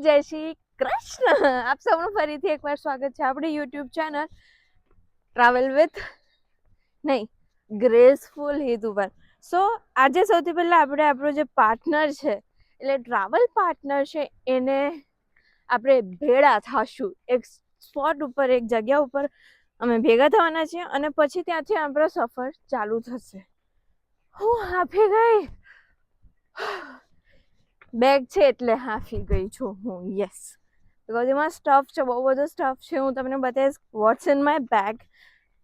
જય શ્રી કૃષ્ણ. આપ સૌનું ફરીથી એકવાર સ્વાગત છે આપણી YouTube channel travel with graceful હેતુ પર. સો આજે સૌથી પહેલા આપણે આપણો જે પાર્ટનર છે એટલે ટ્રાવેલ પાર્ટનર છે એને આપણે ભેળા થાશું એક સ્પોટ ઉપર, એક જગ્યા ઉપર અમે ભેગા થવાના છીએ અને પછી ત્યાંથી આપણો સફર ચાલુ થશે. હું હાફી ગઈ, બેગ છે એટલે હાફી ગઈ છું હું. યસ, બીકોઝ એમાં સ્ટફ છે, બહુ બધો સ્ટફ છે. હું તમને બતાવીશ what's in my bag.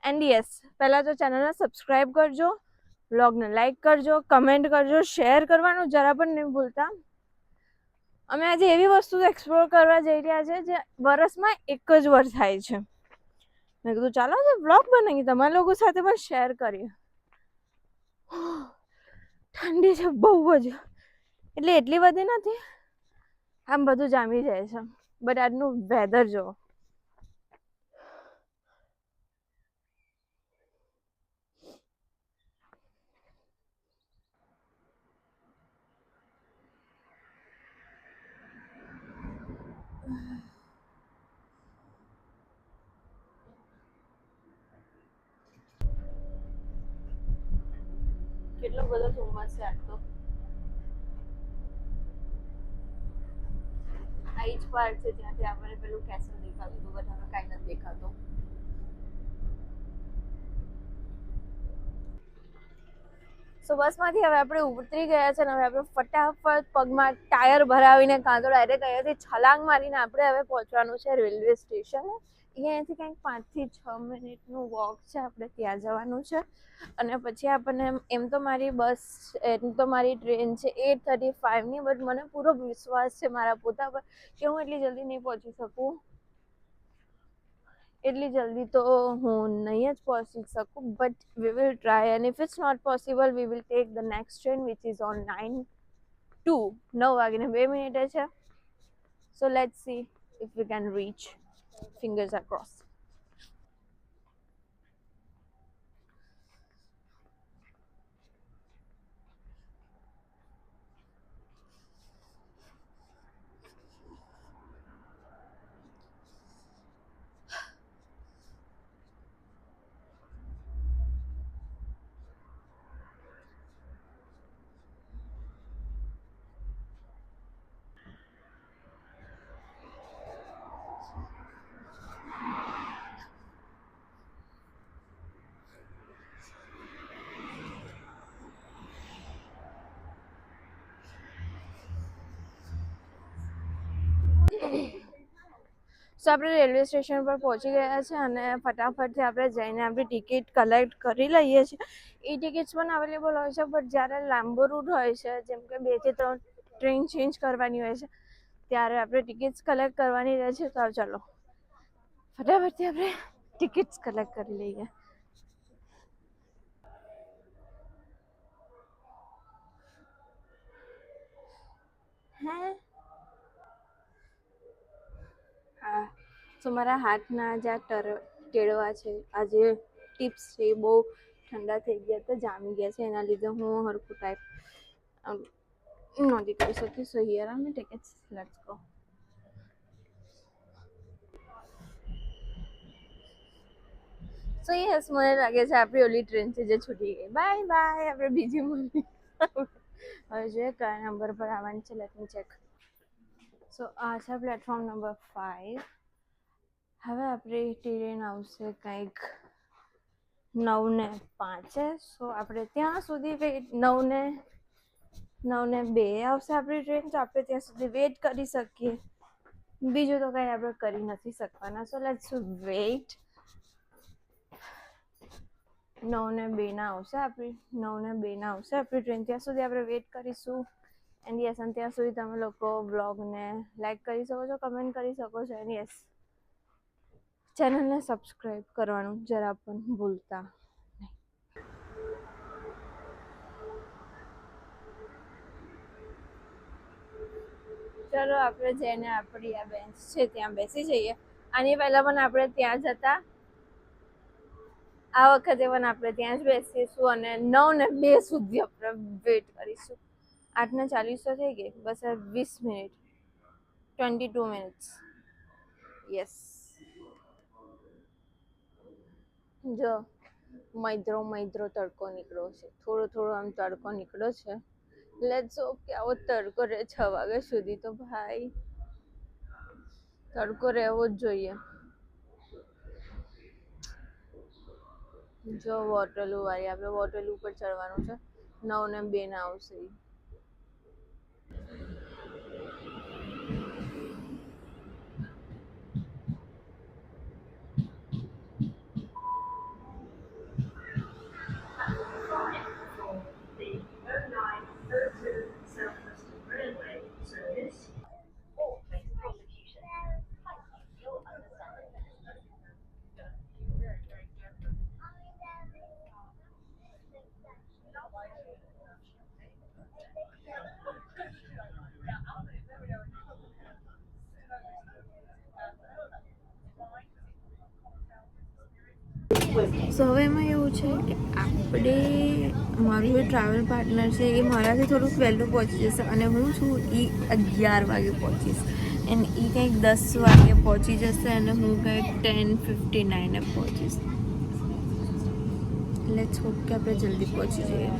And yes, પહેલાં તો ચેનલને સબસ્ક્રાઈબ કરજો, બ્લોગને લાઈક કરજો, કમેન્ટ કરજો, શેર કરવાનું જરા પણ નહીં ભૂલતા. અમે આજે એવી વસ્તુ એક્સપ્લોર કરવા જઈ રહ્યા છે જે વર્ષમાં એક જ વાર થાય છે. મેં કીધું ચાલો આજે બ્લોગ બનાવીએ, તમારા લોકો સાથે પણ શેર કરીએ. ઠંડી છે બહુ જ, એટલે એટલી બધી નથી, આમ બધું જામી જાય છે. બટ આજનું વેધર જો, કેટલો બધો ધુમ્મસ છે આજ તો. આ જ પાર્ટ છે જ્યાંથી આપણે પેલું કેસલ દેખાતું હતું, બટ હવે કાંઈ નથી દેખાતું. સો બસમાંથી હવે આપણે ઉતરી ગયા છે ને હવે આપણે ફટાફટ પગમાં ટાયર ભરાવીને કાં તો ડાયરેક્ટ અહીંયાથી છલાંગ મારીને આપણે હવે પહોંચવાનું છે રેલવે સ્ટેશન. અહીંયાથી કંઈક 5 થી 6 મિનિટનું વોક છે, આપણે ત્યાં જવાનું છે. અને પછી આપણને એમ તો મારી બસ, એમ તો મારી ટ્રેન છે 8:35ની, બટ મને પૂરો વિશ્વાસ છે મારા પોતા પર કે હું એટલી જલ્દી નહીં પહોંચી શકું. એટલી જલ્દી તો હું નહીં જ પહોંચી શકું, but we will try. And if it's not possible we will take the next train which is on 9:02 છે. So let's see if we can reach. Fingers are cross. સો આપણે રેલવે સ્ટેશન પર પહોંચી ગયા છે અને ફટાફટથી આપણે જઈને આપણી ટિકિટ કલેક્ટ કરી લઈએ છીએ. એ ટિકિટ્સ પણ અવેલેબલ હોય છે, બટ જ્યારે લાંબો રૂટ હોય છે, જેમ કે 2 થી 3 ટ્રેન ચેન્જ કરવાની હોય છે, ત્યારે આપણે ટિકિટ્સ કલેક્ટ કરવાની રહે છે. તો ચાલો ફટાફટથી આપણે ટિકિટ્સ કલેક્ટ કરી લઈએ. હા, તો મારા હાથના જે આ ટેડવા છે, આ જે ટિપ્સ છે એ બહુ ઠંડા થઈ ગયા હતા, જામી ગયા છે. એના લીધે હું હરખું ટાઈપ નથી કરી શકતી. સો here are my tickets, let's go. So yes, મને લાગે છે આપણી ઓલી ટ્રેન છે જે છૂટી ગઈ. બાય બાય, આપણે બીજી મળી. હવે જોઈએ કયા નંબર પર આવવાની છે, લેટ મી ચેક. સો આ છે પ્લેટફોર્મ નંબર 5. હવે આપણી ટ્રેન આવશે કંઈક 9:05. સો આપણે ત્યાં સુધી વેઇટ, 9:02 આવશે આપણી ટ્રેન, તો આપણે ત્યાં સુધી વેઇટ કરી શકીએ. બીજું તો કંઈ આપણે કરી નથી શકવાના. So let's weight. 9:02 આવશે આપણી, 9:02 આવશે આપણી ટ્રેન. ત્યાં સુધી આપણે વેઇટ કરીશું. એન્ડ યસ, અને ત્યાં સુધી તમે લોકો બ્લોગને લાઈક કરી શકો છો, કમેન્ટ કરી શકો છો. એન્ડ યસ, ચેનલને સબસ્ક્રાઈબ કરવાનું જરા પણ ભૂલતા નહીં. ચલો આપણે જઈને આપણી આ બેન્ચ છે ત્યાં બેસી જઈએ. આની પહેલાં પણ આપણે ત્યાં જ હતા, આ વખતે પણ આપણે ત્યાં જ બેસીશું અને 9:02 સુધી આપણે વેઇટ કરીશું. 8:40 તો થઈ ગઈ, બસ 20 મિનિટ. 22 minutes. યસ. જો મૈદ્રો તડકો નીકળ્યો છે, થોડો આમ તડકો નીકળ્યો છે. લેટ્સ હોપ કે આવો તડકો રહે 6 વાગ્યા સુધી. તો ભાઈ તડકો રહેવો જ જોઈએ. જો વોટરલૂ વાળી, આપણે વોટરલૂ પર ચડવાનું છે. 9 ને 2 ને આવશે. સો હવે એમાં એવું છે કે આપણે, મારું જે ટ્રાવેલ પાર્ટનર છે એ મારાથી થોડુંક વહેલું પહોંચી જશે અને હું છું એ 11 વાગે પહોંચીશ એન્ડ એ કંઈક 10 વાગે પહોંચી જશે અને હું કંઈક 10:59 પહોંચીશ. લેટ્સ હોપ કે આપણે જલ્દી પહોંચી જઈએ.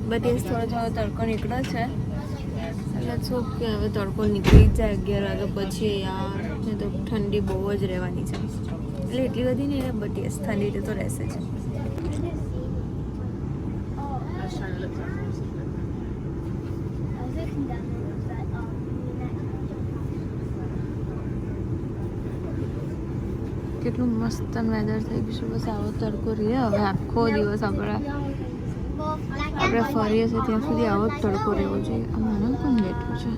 બટ એ થોડો તડકો નીકળ્યો છે. લેટ્સ હોપ કે હવે તડકો નીકળી જ જાય 11 વાગ્યા પછી. યાર ને તો ઠંડી બહુ જ રહેવાની છે. એટલે એટલી બધી નહીં, બટ યસ ઠંડી તો રહેશે જ. કેટલું મસ્ત વેધર થઈ ગયું છે. બસ આવો તડકો રહે હવે આખો દિવસ. આપણે ફરીએ છીએ ત્યાં સુધી આવો જ તડકો રહેવો જોઈએ. આમાં કોણ બેઠું છે?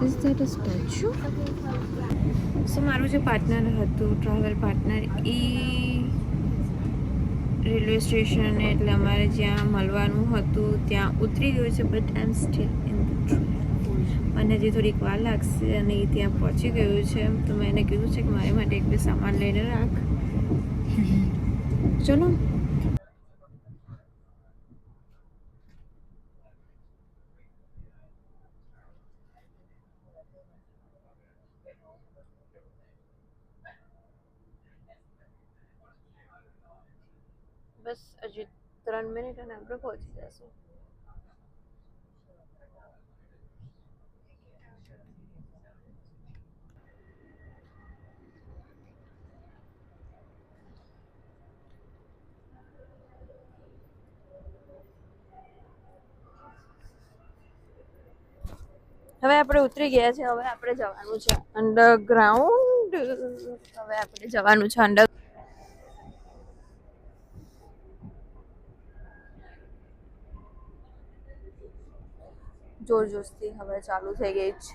Is that a statue? સો મારું જે પાર્ટનર હતું, ટ્રાવેલ પાર્ટનર, એ રેલવે સ્ટેશન એટલે અમારે જ્યાં મળવાનું હતું ત્યાં ઉતરી ગયું છે. But I M still in the train. મને હજી થોડીક વાર લાગશે અને એ ત્યાં પહોંચી ગયું છે. તો મેં એને કીધું છે કે મારી માટે એક બે સામાન લઈને રાખ. ચલો. બસ હજી 3 મિનિટ અને આપણે પહોંચી જશું. હવે આપણે ઉતરી ગયા છે. હવે આપણે જવાનું છે અંડરગ્રાઉન્ડ. હવે આપણે જવાનું છે અંડર. જોરજોસ્તી હવે ચાલુ થઈ ગઈ છે.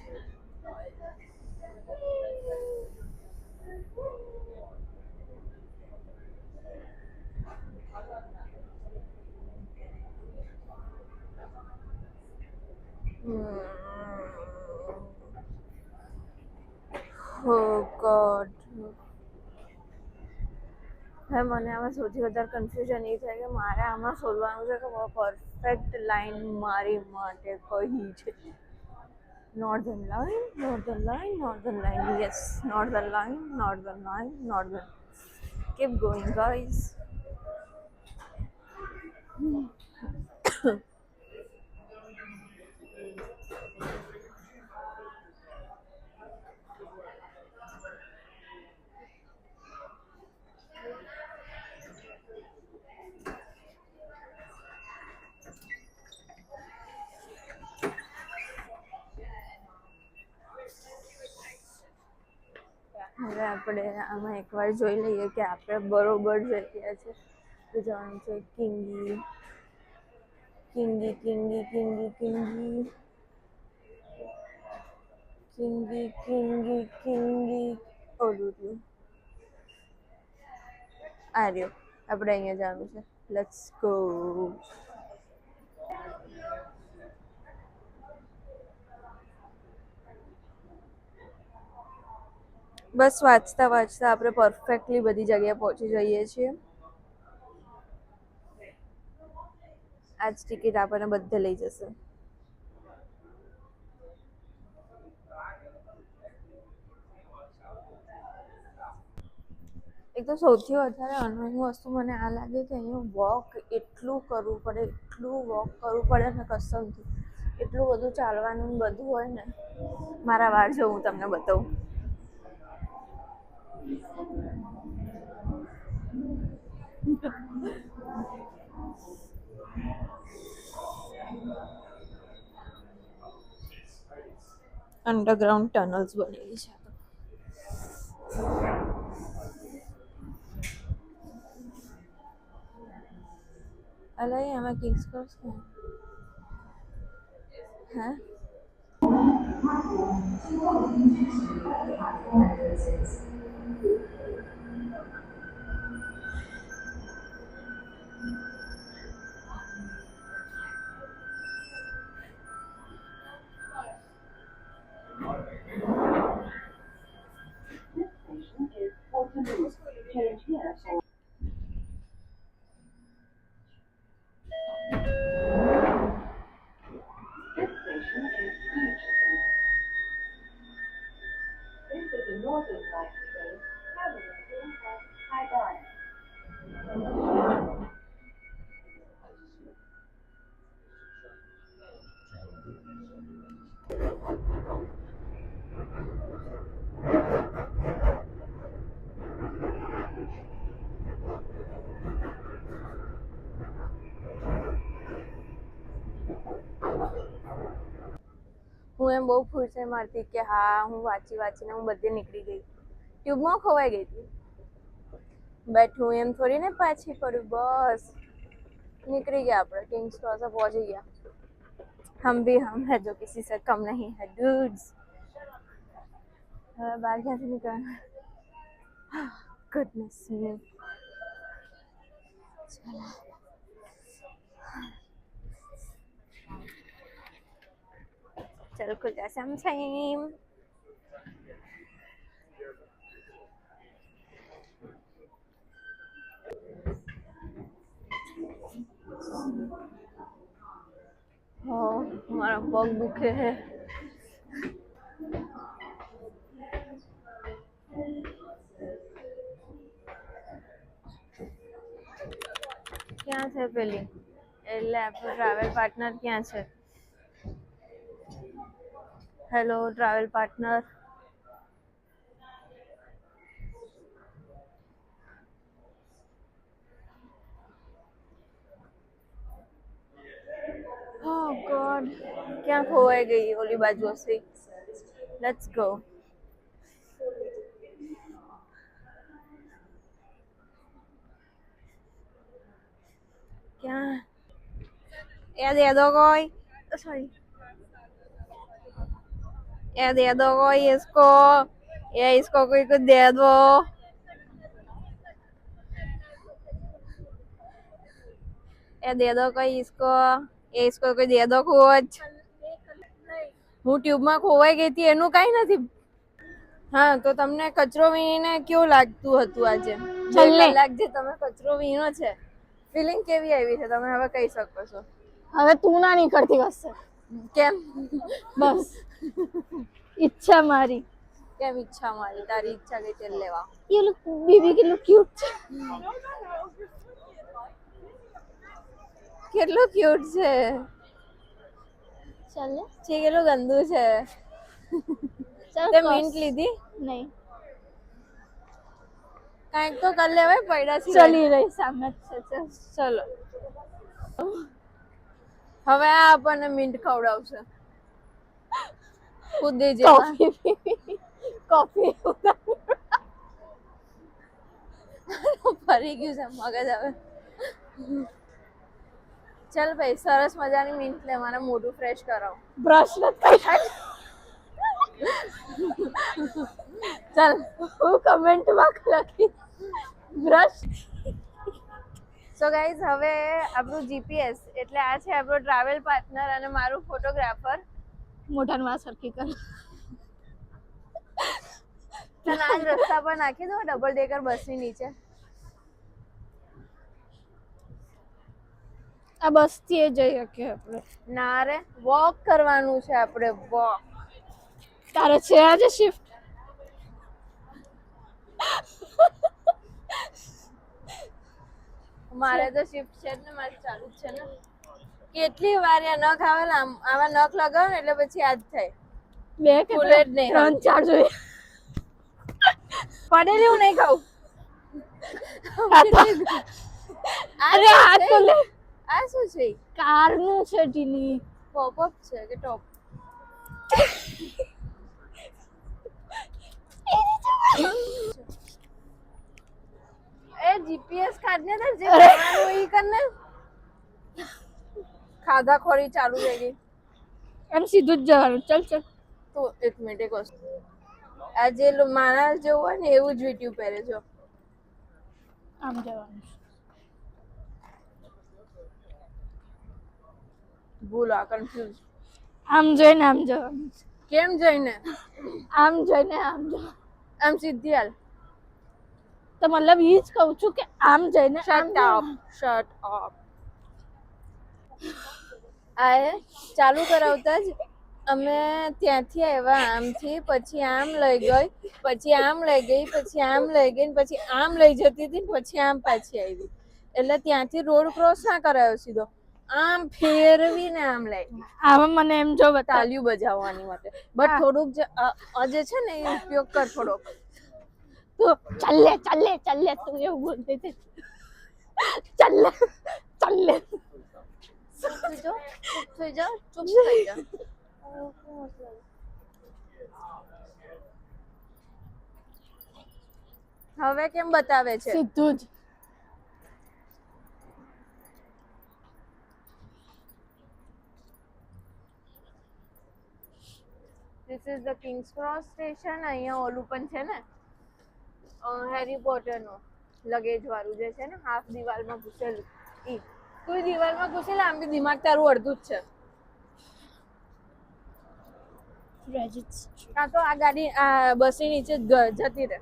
Oh God. હવે મને આમાં સૌથી વધારે કન્ફ્યુઝન એ થાય કે મારે આમાં શોધવાનું છે કે પરફેક્ટ લાઈન મારી માટે કઈ છે. Northern line, yes northern line. Keep going guys. હવે આપણે આમાં એકવાર જોઈ લઈએ કે આપણે બરોબર જગ્યા છે. તો જવાનું છે કિંગી ઓલું આ રહ્યો. આપણે અહીંયા જવાનું છે. Let's go. બસ વાંચતા આપણે પરફેક્ટલી બધી જગ્યાએ પહોંચી જઈએ છીએ. આજ ટિકિટ આપણને બધે લઈ જશે. એક તો સૌથી વધારે અનોઇંગ વસ્તુ મને આ લાગે કે અહીંયા વોક એટલું કરવું પડે ને કસમથી. એટલું બધું ચાલવાનું બધું હોય ને. મારા વાળ જો હું તમને બતાવું. અંડરગ્રાઉન્ડ ટનલ્સ બનેલી છે. અલા આમાં કિંગ્સ ક્રોસ ક્યાં? હે? હું એમ બહુ ખુશ મારતી કે હા હું વાંચીને હું બધે નીકળી ગઈ. ટ્યુબમાં ખોવાઈ ગઈ હતી. બટ હું એમ થોડી ને પાછી પડું. બસ નીકળી ગયા આપણે. કિંગ્સ ક્રોસ પહોંચી ગયા. हम भी हम है जो किसी से कम नहीं है dudes. बाहर ક્યાંથી નીકળના? goodness me. चल खुल जा समझाइम. हमारा पग दुखे है. ક્યાં છે પેલી? એટલે આપણો ટ્રાવેલ પાર્ટનર ક્યાં છે? Hello travel partner. Oh God, ક્યાં ખોવાઈ ગઈ? ઓલી બાજુ હશે. Let's go. ક્યાં? એ દે દો કોઈ. સોરી. એ દે દો કોઈ इसको. ये इसको कोई कुछ दे दो. એ દે દો કોઈ इसको. એ इसको કોઈ દે દો कुछ. હું ટ્યુબમાં ખોવાઈ ગઈ હતી એનું કઈ નથી. હા તો તમને કચરો વીણીને કેવું લાગતું હતું આજે? 2 કલાક જે તમે કચરો વીણો છે ફિલિંગ કેવી આવી છે તમે હવે કહી શકો છો. હવે તું ના નીકળતી હશે. કેમ? બસ ઈચ્છા મારી. કેમ ઈચ્છા મારી? તારી ઈચ્છા કઈ તેલ લેવા? ये लोग बेबी કેટલું ક્યુટ છે. કેટલું ક્યુટ છે. ચાલ ને. છે કેટલું ગંદુ છે. તે મિન્ટ લીધી? નહીં. કાંઈક તો કર લેવાય પડ્યા છે. ચલી રહી સામે છે. ચલો હવે આ આપણને મિન્ટ ખવડાવશે. કૂદી જે કોફી ફરી ગયું છે મગજ હવે. ચાલ ભાઈ સરસ મજાની મિન્ટ લે મારા મોઢું ફ્રેશ કરાવ. બ્રશ નથી થાય. ચાલ હું કમેન્ટમાં લખી બ્રશ. સો ગાઈઝ હવે આપણું જીપીએસ એટલે આ છે આપણો ટ્રાવેલ પાર્ટનર અને મારું ફોટોગ્રાફર. મોઢાનું આ સરખી કર. તને આજ રસ્તા પર નાખી દો ડબલ ડેકર બસની નીચે. આ બસ થી એ જઈ શકીએ આપણે. ના રે વોક કરવાનું છે આપણે વોક. તારે છે આજે શિફ્ટ? મારે તો શિફ્ટ છે જ ને, મારે ચાલુ જ છે ને. કેટલી વાર આ નખ આવે ને આવા નખ લગાવો ને એટલે પછી આ જ થાય. બે કે ખુલે જ નહીં. 3-4 જોઈએ. પડેલી હું નહીં ખાઉં. અરે આ તો લે, આ શું છે? કાર નું છે ઢીલી. પોપઅપ છે કે ટોપ? એ જીપીએસ કાઢને ને જે ખાવાનું ઈ કરને. ખાધા ખોરી ચાલુ થઈ ગઈ. એમ સીધું જ જવાનું. ચલ ચલ. તો એક મિનિટ એક વસ્તુ. આ જે માણસ જેવું હોય ને એવું જ વીટ્યુ પહેરે છો. આમ જવાનું. ભૂલ આ કન્ફ્યુઝ. આમ જોઈને આમ જવાનું. કેમ જઈને? આમ જોઈને આમ જવાનું. આમ સીધી હાલ. તો મતલબ ઈ જ કહું છું કે આમ જઈને આમ શટ અપ શટ અપ. આ ચાલુ કરાવતા જ અમે ત્યાંથી આવ્યા આમથી, પછી આમ લઈ ગઈ, પછી આમ લઈ ગઈ, પછી આમ લઈ ગઈ, પછી આમ લઈ જતી હતી, પછી આમ પાછી આવી. એટલે ત્યાંથી રોડ ક્રોસ ના કરાયો સીધો, આમ ફેરવીને આમ લઈ ગઈ. આમાં મને એમ જો બતા. તાલિયું બજાવવાની માટે. બટ થોડુંક જે છે ને એ ઉપયોગ કર થોડોક. તું ચાલે ચાલે ચાલે તું એવું બોલતી હતી. ચાલે ચાલે. ચૂપ થઈ જાઓ, ચૂપ થઈ જાઓ, ચૂપ થઈ જાઓ. હવે કેમ બતાવે છે? સીધું જ. This is the King's Cross station. અહીંયા ઓલું પણ છે ને હેરી પોટર નું લગેજ વાળું જે છે ને હાફ દિવાલમાં ઘૂસેલું ઈ. તું દિવાલમાં ઘૂસેલા આમ બી દિમાગ તારું અડધું જ છે. કાં તો આ ગાડી આ બસની નીચે જતી રહે.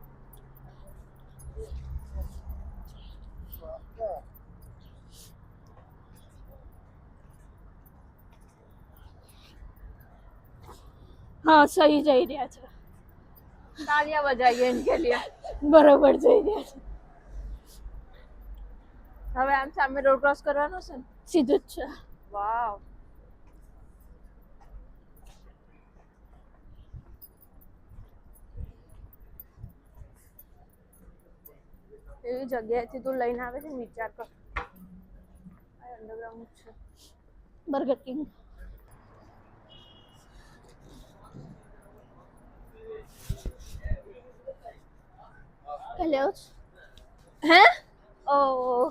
હા સહી જઈ રહ્યા છે. તાલિયા બજાઈએ ઇનકે લીએ. બરોબર જઈ રહ્યા છે. હવે આમ સામે રોડ ક્રોસ કરવાનો છે ને? સીધું જ છે. વાવ. એવી જગ્યાએથી તું લઈને આવે છે ને વિચાર કર. આ અંડરગ્રાઉન્ડ છે. Burger king. કઈ લેવું છે? હે? ઓ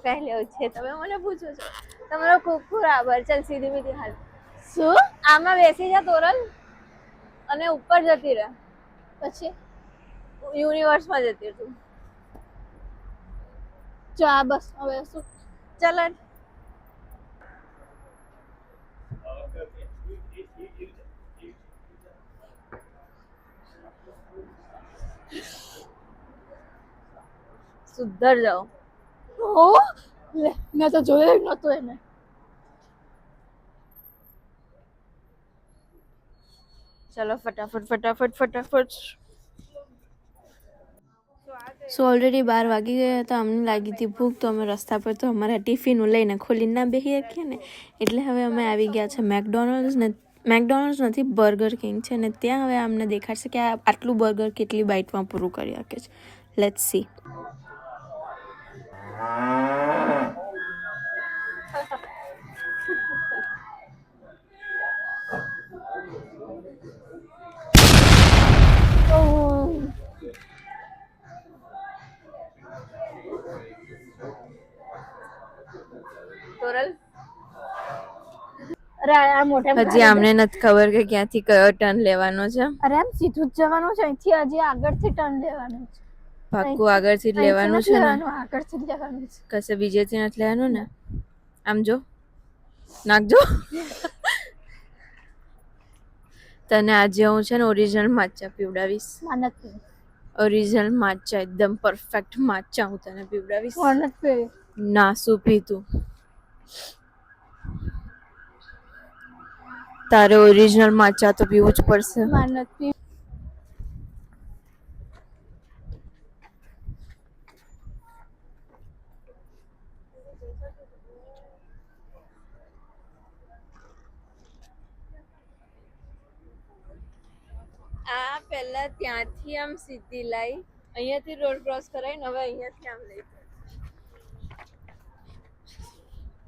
કઈ લેવું છે? તમે મને પૂછો છો. તમારો ખૂબ ખૂબ આભાર. ચાલ સીધી મીધી હાલ. શું? આમાં બેસી જા તોરલ અને ઉપર જતી રહે. પછી યુનિવર્સમાં જતી રહે તું. જો આ બસ હવે શું? ચાલ સુધર જાઓ. ઓ લે મેં તો જોયું જ નતું એને. ચલો ફટાફટ ફટાફટ ફટાફટ. સો ઓલરેડી 12 વાગી ગયા હતા. અમને લાગી હતી ભૂખ, તો અમે રસ્તા પર તો અમારા ટિફિનો લઈને ખોલીને ના બેસી શકીએ ને, એટલે હવે અમે આવી ગયા છે મેકડોનલ્ડ્સ ને. મેકડોનલ્ડ્સ નથી, બર્ગર કિંગ છે ને. ત્યાં હવે અમને દેખાડશે કે આટલું બર્ગર કેટલી બાઇટમાં પૂરું કરી શકે છે. Let's see. તોરલ અરે આ મોઢે હજી આમને નથી ખબર કે ક્યાંથી કયો ટર્ન લેવાનો છે. અરે આમ સીધું જ જવાનું છે. અહીંથી હજી આગળથી ટર્ન લેવાનું છે. પાક્કું આગળથી જ લેવાનું છે ને? આગળથી જ લેવાનું છે. કશે બીજેથી નથી લેવાનું ને? આમ જો નાખજો. તને આજે હું છે ને ઓરિજિનલ માચા પીવડાવીશ. માનત ઓરિજિનલ માચા એકદમ પરફેક્ટ માચા હું તને પીવડાવીશ. માનત પે ના શું પીતું? તારે ઓરિજિનલ માચા તો પીવું જ પડશે. માર નથી. આ પહેલા ત્યાંથી આમ સીધી લાઈ, અહીંયાથી રોડ ક્રોસ કરાઈને હવે અહીંયાથી આમ લઈ.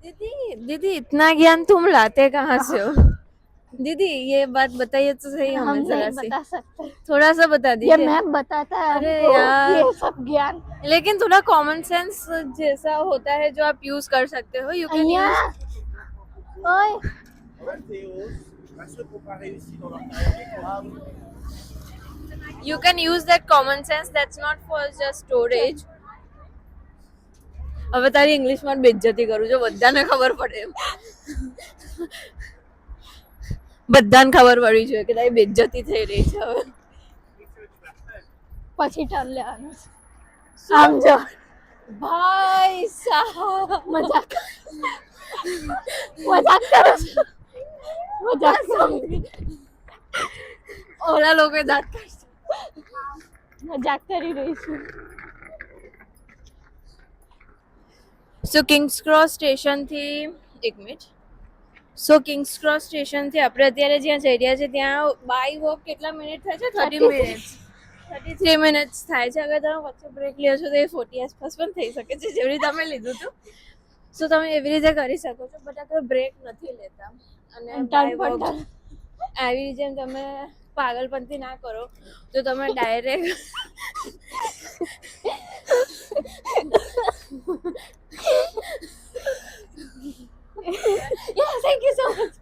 दीदी दीदी इतना ज्ञान तुम लाते कहाँ से हो? दीदी ये बात बताइए तो सही हम हमें जरा नहीं सी, बता सकते. थोड़ा सा बता ये दीजिए. मैम बताता है अरे हमको यार. ये सब ज्ञान. लेकिन थोड़ा कॉमन सेंस जैसा होता है जो आप यूज कर सकते हो. यू कैन અહીંયા यूज. ઓય You can use that common sense. That's not for just storage. હવે તારી ઇંગ્લિશમાં બેઇજ્જતી કરું જો બધાને ખબર પડે એમ. બધાને ખબર પડવી જોઈએ કે તારી બેઇજ્જતી થઈ રહી છે હવે. પછી ટર્ન લેવાનું છે. આમ જો ભાઈ સાહેબ મજાક મજાક કરો છો. મજાક કરો. ઓલા લોકો દાંત કાઢશે. મજાક કરી રહી છું. સો કિંગ્સ ક્રોસ સ્ટેશનથી એક મિનિટ. સો કિંગ્સ ક્રોસ સ્ટેશનથી આપણે અત્યારે જ્યાં જઈ રહ્યા છે ત્યાં બાય વોક કેટલા મિનિટ થાય છે? 30 મિનિટ્સ. 33 મિનિટ્સ થાય છે. અગર તમે વચ્ચે બ્રેક લ્યો છો તો એ 40 આસપાસ પણ થઈ શકે છે જેવી રીતે તમે લીધું હતું. સો તમે એવી રીતે કરી શકો છો બટ આ તો બ્રેક નથી લેતા. અને બાય વોક આવી જેમ તમે પાગલપંથી ના કરો તો તમે direct Yeah, thank you so much.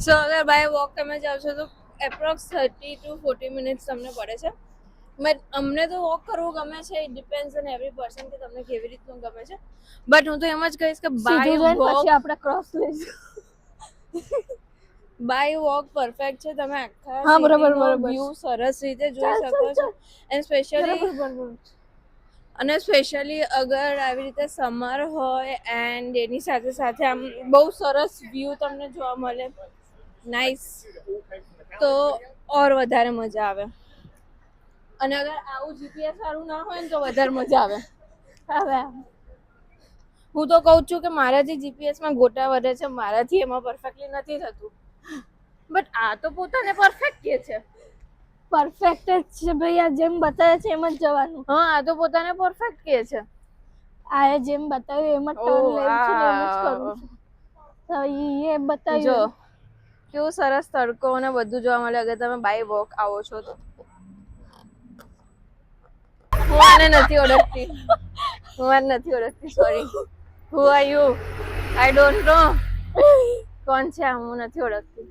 સો અગર બાય વોક તમે જાઓ છો તો એપ્રોક્સ 30 to 40 મિનિટ્સ તમને પડે છે. બટ અમને તો વોક કરવું ગમે છે. It depends on every person કે તમને કેવી રીતનું ગમે છે. બટ હું તો એમ જ કહીશ કે સીધું બાય જઈને વોક પછી આપણે ક્રોસ લઈશું. બાય વોક પરફેક્ટ છે. તમે આખા હા, બરાબર, બરાબર. વ્યૂ સરસ રીતે જોઈ ચાલ, શકો ચાલ, છો. એન્ડ સ્પેશિયલી બરાબર. અને સ્પેશિયલી અગર આવી રીતે સમર હોય એન્ડ એની સાથે સાથે આમ બહુ સરસ વ્યૂ તમને જોવા મળે નાઇસ તો ઓર વધારે મજા આવે. અને અગર આવું જીપીએસ સારું ના હોય ને તો વધારે મજા આવે. હવે હું તો કહું છું કે મારાથી જીપીએસમાં ગોટા વધે છે. મારાથી એમાં પરફેક્ટલી નથી થતું. બટ આ તો પોતાને પરફેક્ટ કે છે. પરફેક્ટ જ છે ભાઈ. આ જેમ બતાવે છે એમ જ જવાનું. હા આ તો પોતાને પરફેક્ટ કે છે. આ જેમ બતાવ્યું એમ જ ટર્ન લેવું છે ને એમ જ કરવું છે. તો એ જો બતાવ્યું. કેવું સરસ તડકો અને બધું જોવા મળે અગર તમે બાય વોક આવો છો તો. હું આને નથી ઓળખતી. Sorry. Who are you? I don't know. કોણ છે આ? હું નથી ઓળખતી.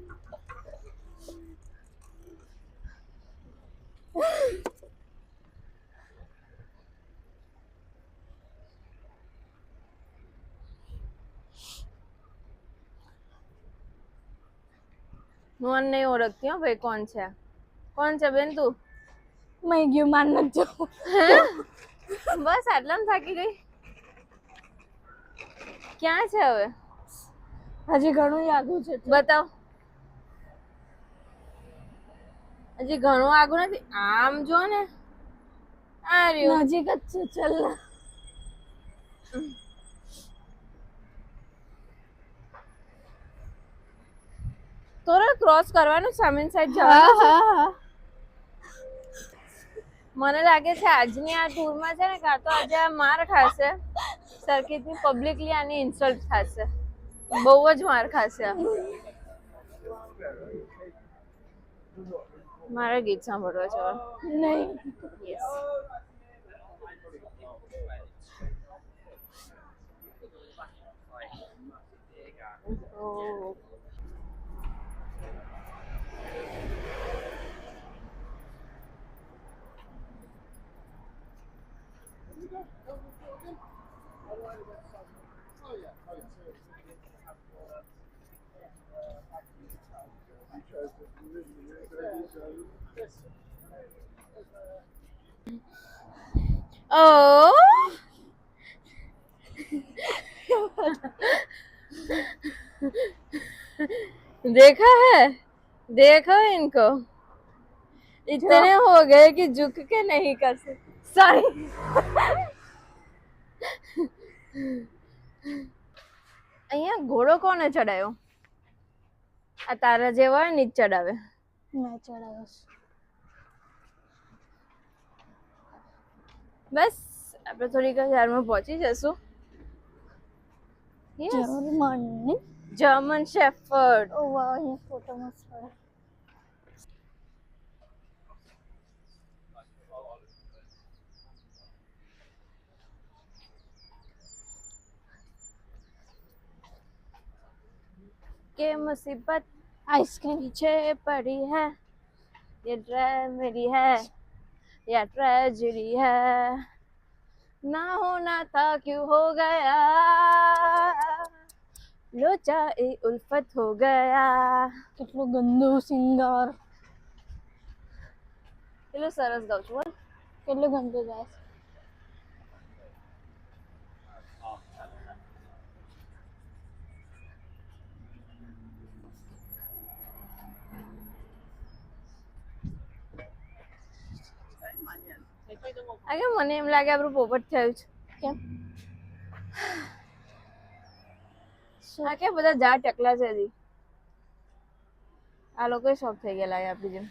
હું આને નહીં ઓળખતી હો ભાઈ. કોણ છે? કોણ છે બેન તું? મેં ગયું માન નથી જવું. બસ આટલામાં થાકી ગઈ? ક્યાં છે હવે? હજી ઘણું આગું છે. બતાવ. હજી ઘણું આગળ નથી. આમ જો ને. આ રહ્યું. નજીક જ છે. ચાલ ને. તોરે ક્રોસ કરવાનું સામેની સાઈડ જવાનું છે. હા. મને લાગે છે આજની આ ટૂરમાં છે ને કાં તો આજે આ માર ખાશે સરખીથી પબ્લિકલી આની ઇન્સલ્ટ થશે. બહુ જ માર ખાશે. મારે ગીત સાંભળવા છે. નહીં. યસ. ओ देखा है, देखो इनको इतने हो गए कि झुक के नहीं कर सकते। सॉरी અહીંયા ઘોડો કોને ચડાયો? આ તારા જેવો હોય ને જ ચડાવે. મેં ચડાવ્યો છે. બસ આપણે થોડીક જ વારમાં પહોંચી જશું. જર્મની. German shepherd. ઓ વાહ, અહીંયા ફોટો મસ્ત પડે. के मुसीबत આઈસ્ક્રીમ. पीछे पड़ी है, ये मेरी है या ट्रेजेडी है, ना होना था क्यों हो गया, लोचा ए उल्फत हो गया. કેટલું ગંદુ સિંગર. કેટલું સરસ ગાઉં છું બોલ. કેટલું ગંદુ ગાય છે. આગે મને એમ લાગે આપણું પોપટ થયું છે. કેમ? આ કે બધા ઝાડ ટકલા છે હજી. આ લોકો શોખ થઈ ગયા લાગે આપણી જેમ.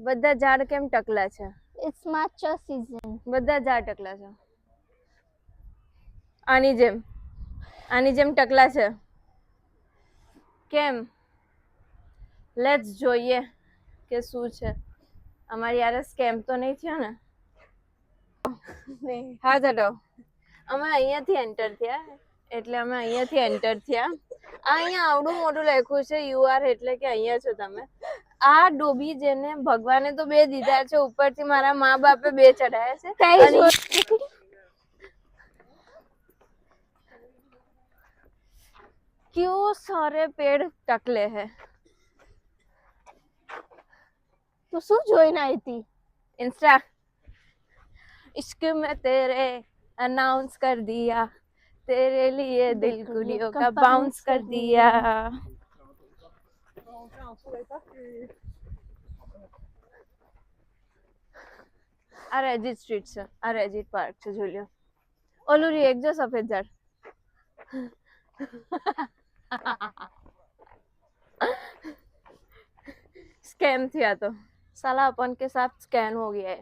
બધા ઝાડ કેમ ટકલા છે? It's matcha season. બધા ઝાડ ટકલા છે. આની જેમ ટકલા છે. કેમ? લેટ્સ જોઈએ કે શું છે. અમારી યાર સ્કેમ તો નહીં થયો ને? હા હટાવો. અમે અહીંયાથી એન્ટર થયા એટલે અમે અહીંયાથી એન્ટર થયા. અહીંયા આવડું મોટું લખ્યું છે યુઆર એટલે કે અહીંયા છો તમે. આ ડોબી જેને ભગવાને તો બે દીધા છે, ઉપરથી મારા મા બાપે બે ચડાયા છે. क्यों सारे पेड़ टकले हैं? તો શું જોઈને આવી હતી? इंस्टा इश्क में तेरे अनाउंस कर दिया, तेरे लिए दिल गुड़ियों का बाउंस कर दिया. આ રેજીટ સ્ટ્રીટ છે, આ રેજીટ પાર્ક છે. જોઈ લો ઓલું રી એક જો સફેદ ઝાડ. स्कैम किया तो साला अपन के साथ स्कैम हो गया है.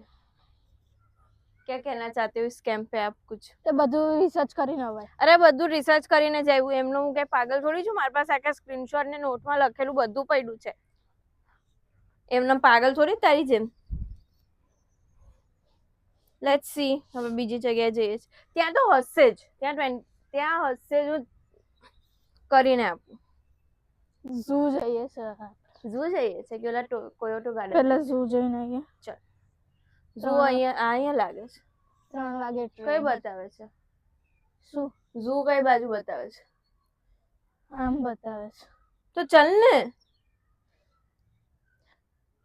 क्या कहना चाहते हो इस स्कैम पे आप कुछ? તે બધું રિસર્ચ કરીને અવાય. અરે બધું રિસર્ચ કરીને જ આવ્યું. એમનું હું કઈ પાગલ થોડી છું? મારી પાસે આખા સ્ક્રીનશોટ ને નોટમાં લખેલું બધું પડ્યું છે. એમને પાગલ થોડી તારી જેમ. લેટ્સ સી હવે બીજી જગ્યાએ જઈએ છીએ. ત્યાં તો હશે જ, ત્યાં હશે જ. હું કરીને આપું. ઝૂ જઈએ છે. ઝૂ જઈએ છે કે ઓલા કોયોટો ગાર્ડન? પહેલા ઝૂ જઈને આવીએ. ઝૂ અહીંયા લાગે છે. 3 વાગે કઈ ટ્રેન. બતાવે છે? શું? ઝૂ કઈ બાજુ બતાવે છે? આમ બતાવે છે. તો ચલ ને.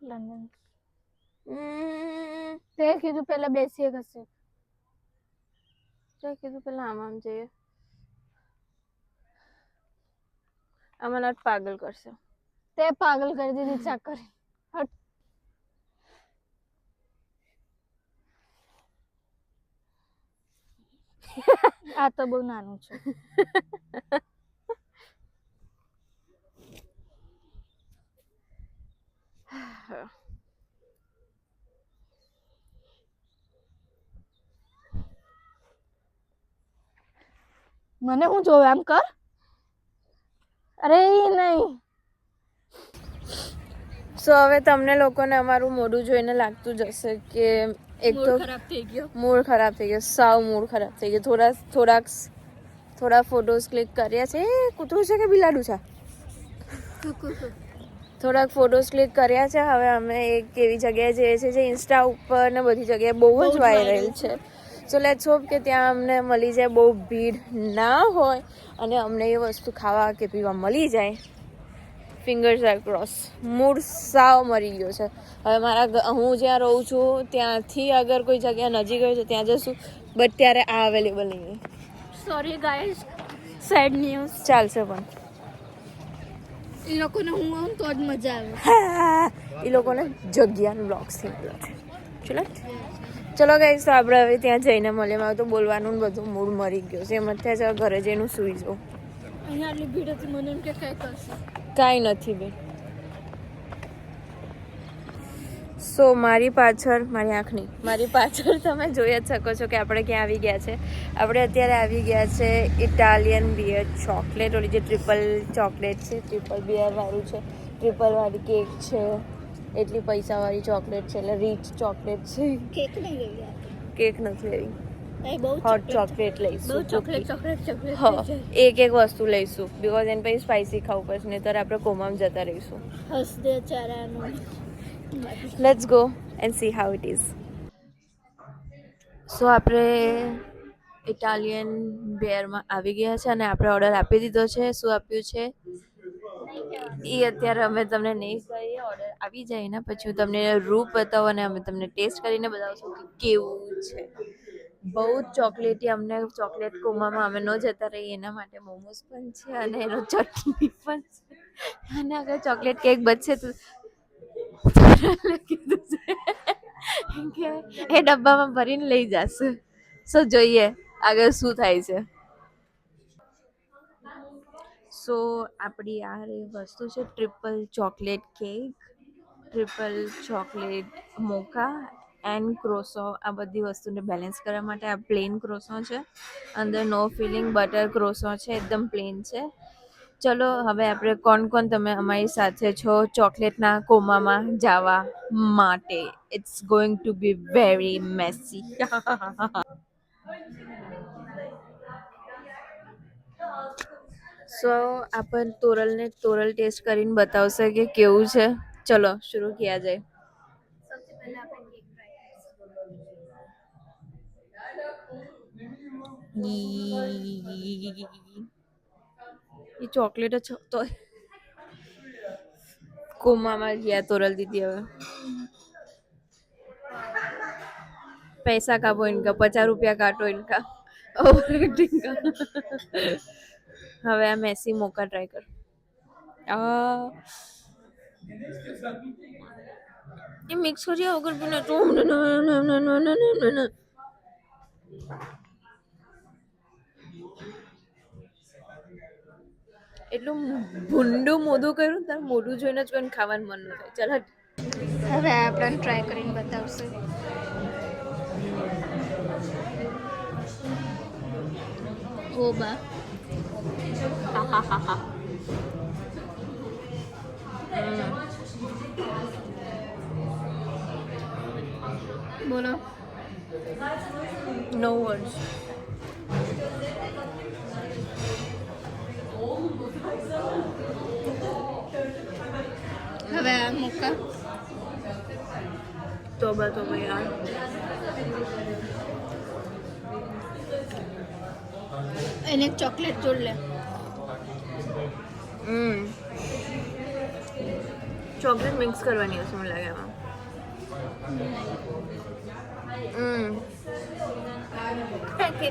લંડન. તે કીધું પહેલા બેસીએ કશે. તે કીધું પેલા આમ જઈએ. આમાં નટ પાગલ કરશે. તે પાગલ કરી દીધી ચેક કરી. હટ. આ તો બહુ નાનું છે. મને હું જોવે એમ કર. અરે નહીં. સો હવે તમને લોકોને અમારું મોઢું જોઈને લાગતું જ હશે કે એક તો ખરાબ થઈ ગયો. મૂડ ખરાબ થઈ ગયો. સાવ મૂડ ખરાબ થઈ ગયો. થોડા ફોટોઝ ક્લિક કર્યા છે. કૂતરું છે કે બિલાડું છે? થોડાક ફોટોઝ ક્લિક કર્યા છે. હવે અમે એક એવી જગ્યાએ જઈએ છીએ જે ઇન્સ્ટા ઉપર ને બધી જગ્યાએ બહુ જ વાયરલ છે. સો લેટ્સ હોપ કે ત્યાં અમને મળી જાય, બહુ ભીડ ના હોય અને અમને એ વસ્તુ ખાવા કે પીવા મળી જાય. Fingers are cross. મૂડ સાવ મરી ગયો છે. હવે હું જ્યાં રહું છું ત્યાંથી અગર કોઈ જગ્યા નજીક હોય તો ત્યાં જશું, બટ ત્યારે આ અવેલેબલ નહીં. Sorry guys, sad news. ચાલશે પણ એ લોકોને હું આવું તો જ મજા આવે. એ લોકોને જગ્યાનું બ્લોગ્સથી મળે છે. ચલો ગાઈસ, તો આપણે હવે ત્યાં જઈને મળીએ. મારું તો બોલવાનું ને બધું મૂડ મરી ગયો છે. એમ અત્યારે ઘરે જઈને સૂઈ જાઉં. અહીંયા આટલી ભીડ હતી, મને એમ કે કંઈ કરશે. કાંઈ નથી બેન. સો મારી પાછળ તમે જોઈ જ શકો છો કે આપણે ક્યાં આવી ગયા છે. આપણે અત્યારે આવી ગયા છે ઇટાલિયન બિયર ચોકલેટ, ઓલી જે ટ્રિપલ ચોકલેટ છે, ટ્રિપલ બિયરવાળું છે, ટ્રિપલવાળી કેક છે, એટલી પૈસાવાળી ચોકલેટ છે, એટલે રીચ ચોકલેટ છે. કેક નહીં લેવી યાર. કેક નથી લેવી, અહીં બહુ હોટ ચોકલેટ લઈશું. બહુ ચોકલેટ હા, એક વસ્તુ લઈશું બિકોઝ એને પછી સ્પાઇસી ખાવું પડશે, નહીંતર આપણે કોમામાં જતા રહીશું. હસદે ચારાનું. Let's go and see how it is. So આપણે ઇટાલિયન બેરમાં આવી ગયા છે અને આપણે ઓર્ડર આપી દીધો છે. શું આપ્યું છે એ અત્યારે અમે તમને નહીં કહીએ. ઓર્ડર આવી જાય ને પછી હું તમને રૂપ બતાવું અને અમે તમને ટેસ્ટ કરીને બતાવશું કે કેવું છે. બહુ જ ચોકલેટી, અમને ચોકલેટ કોમામાં અમે ન જતા રહીએ એના માટે મોમોસ પણ છે અને એનો ચટણી પણ છે. અને અગર ચોકલેટ કેક બચશે તો કીધું છે કે એ ડબ્બામાં ભરીને લઈ જશે. સો જોઈએ આગળ શું થાય છે. સો આપણી આ વસ્તુ છે triple chocolate cake, triple chocolate mocha and croissant. આ બધી વસ્તુને બેલેન્સ કરવા માટે આ પ્લેન ક્રોસો છે, અંદર નો ફિલિંગ બટર ક્રોસો છે, એકદમ પ્લેન છે. ચલો હવે આપણે કોણ તમે અમારી સાથે છો ચોકલેટના કોમામાં જવા માટે. It's going to be very messy. So આપણ તોરલ ટેસ્ટ કરીને બતાવશે કે કેવું છે. ચલો શરૂ કિયા જાય. સૌથી પહેલા આપણે કેક ટ્રાય એ ચોકલેટ જ તો કોમામાં ગયા તોરલ દીદી. હવે पैसा काटो इनका, 50 रुपया काटो इनका. હવે આ મેસી મોકા ટ્રાય કર. એ મિક્સ કર્યા વગર પણ એટલું ભૂંડું મોઢું કર્યું, તાર મોઢું જોઈને જ કોઈને ખાવાનું મન ન થાય. ચાલ હટ. હવે આપણને ટ્રાય કરીને બતાવશે. ઓ બા, બોલો. નો વર્ડ્સ. હવે આ મોકા તોબા યાર. એને ચોકલેટ જોડ લે. ચોકલેટ મિક્સ કરવાની હશે મને લાગે એમાં.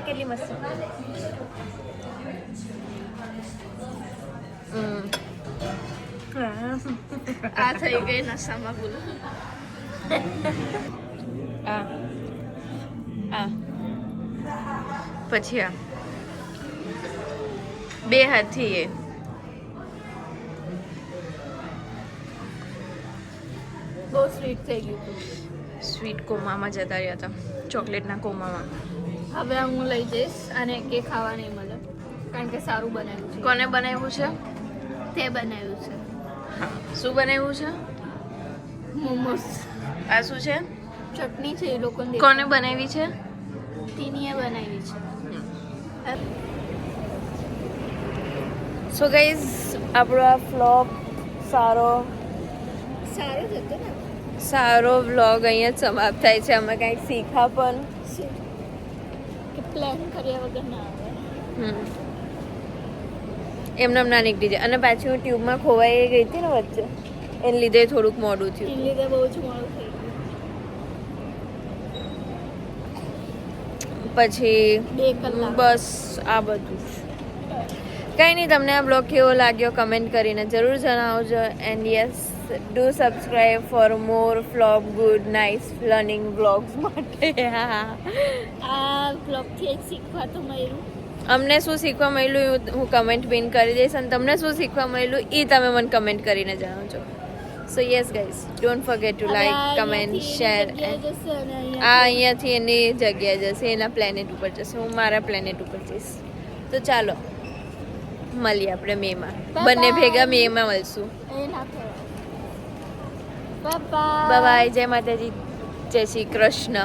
કેટલી મસ્ત. આ થઈ ગઈ નશામાં બોલો. પછી આ બે હાથથી એ બહુ સ્વીટ થઈ ગયું હતું. સ્વીટ કોમામાં જતા રહ્યા હતા, ચોકલેટના કોમામાં. હવે હું લઈ જઈશ અને કે ખાવા નહીં મળે, કારણ કે સારું બનાવ્યું છે. કોને બનાવ્યું છે? તે બનાવ્યું છે. હા, શું બનાવ્યું છે? મોમોસ. આ શું છે? ચટણી છે. એ લોકોને કોને બનાવી છે? ટીનીએ બનાવી છે. સો ગાઈઝ, આપણો આ વ્લોગ સારો જ હતો ને. વ્લોગ અહીંયા જ સમાપ્ત થાય છે. અમે કંઈક શીખા પણ પ્લાન કર્યા વગર ના આવે. એમને ના નીકળી જાય અને પાછી હું ટ્યુબમાં ખોવાઈ ગઈ હતી ને વચ્ચે એને લીધે થોડુંક મોડું થયું. એની લીધે બહુ જ મોડું થઈ પછી 2 કલાક. બસ આ બધું જ. કંઈ નહીં, તમને આ બ્લોગ કેવો લાગ્યો કમેન્ટ કરીને જરૂર જણાવજો. And yes, do subscribe for more vlog good nice learning blogs માટે. આ બ્લોગથી એક શીખવા તો મળ્યું. અમને શું શીખવા મળ્યું હું કમેન્ટ પિન કરી દઈશ અને તમને શું શીખવા મળ્યું એ તમે મને કમેન્ટ કરીને જણાવજો. સો yes guys, don't forget to like, comment, share. આ અહીંયાથી એની જગ્યાએ જશે, એના પ્લેનેટ ઉપર જશે, હું મારા પ્લેનેટ ઉપર જઈશ. તો ચાલો મળીએ આપણે મેમાં, બંને ભેગા મેમાં મળશું. એ ના કહેવાય. બાય બાય, જય માતાજી, જય શ્રી કૃષ્ણ.